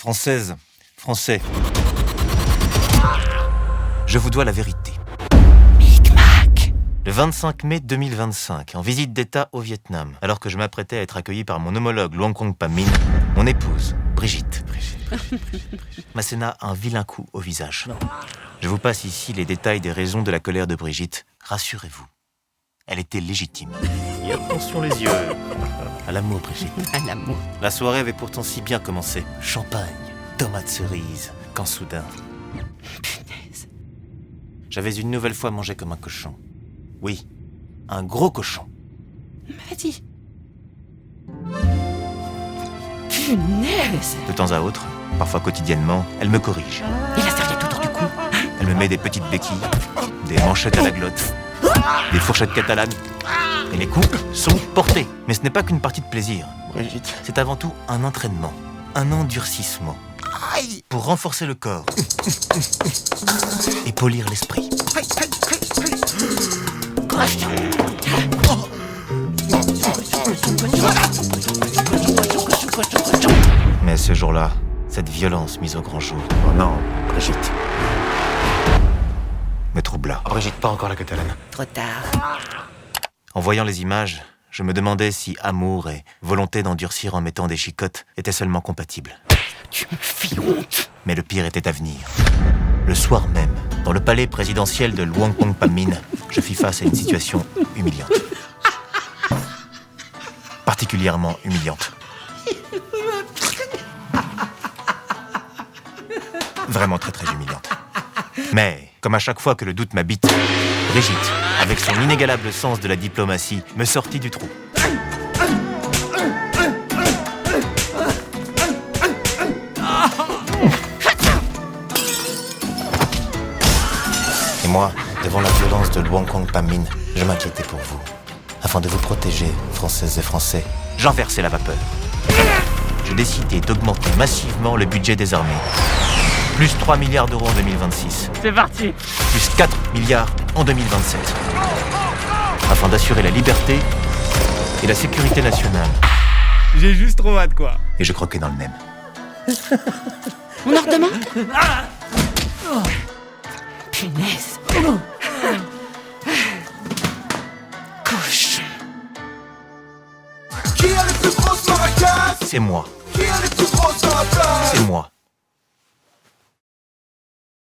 Française, Français, je vous dois la vérité. Micmac. Le 25 mai 2025, en visite d'État au Vietnam, alors que je m'apprêtais à être accueilli par mon homologue Luang Quong Pam Minh, mon épouse, Brigitte, m'asséna un vilain coup au visage. Je vous passe ici les détails des raisons de la colère de Brigitte. Rassurez-vous, elle était légitime. Et attention les yeux. À l'amour, Brigitte. À l'amour. La soirée avait pourtant si bien commencé. Champagne, tomates cerises, quand soudain... Punaise. J'avais une nouvelle fois mangé comme un cochon. Oui, un gros cochon. Madi. Punaise. De temps à autre, parfois quotidiennement, elle me corrige. Et la serviette autour du cou. Elle me met des petites béquilles, des manchettes à la glotte, des fourchettes catalanes. Et les coups sont portés. Mais ce n'est pas qu'une partie de plaisir. Brigitte. C'est avant tout un entraînement, un endurcissement. Aïe. Pour renforcer le corps et polir l'esprit. Aïe, aïe, aïe, aïe. Cochon. Mais ce jour-là, cette violence mise au grand jour Oh non, Brigitte. me troubla. Brigitte, pas encore la catalane. Trop tard. En voyant les images, je me demandais si amour et volonté d'endurcir en mettant des chicottes étaient seulement compatibles. Tu me fais honte. Mais le pire était à venir. Le soir même, dans le palais présidentiel de Luang Quong Pam Minh, je fis face à une situation humiliante. Particulièrement humiliante. Vraiment très très humiliante. Mais, comme à chaque fois que le doute m'habite, Brigitte, avec son inégalable sens de la diplomatie, me sortit du trou. Et moi, devant la violence de Luang Quong Pam Minh, je m'inquiétais pour vous. Afin de vous protéger, Françaises et Français, j'inversai la vapeur. Je décidai d'augmenter massivement le budget des armées. Plus 3 milliards d'euros en 2026. C'est parti. Plus 4 milliards en 2027. Afin d'assurer la liberté et la sécurité nationale. J'ai juste trop hâte, quoi. Et je croquais dans le même. On en redemande. Punaise. Cochon. Qui a les plus grosses maracas? C'est moi. Qui a les plus grosses maracas? C'est moi.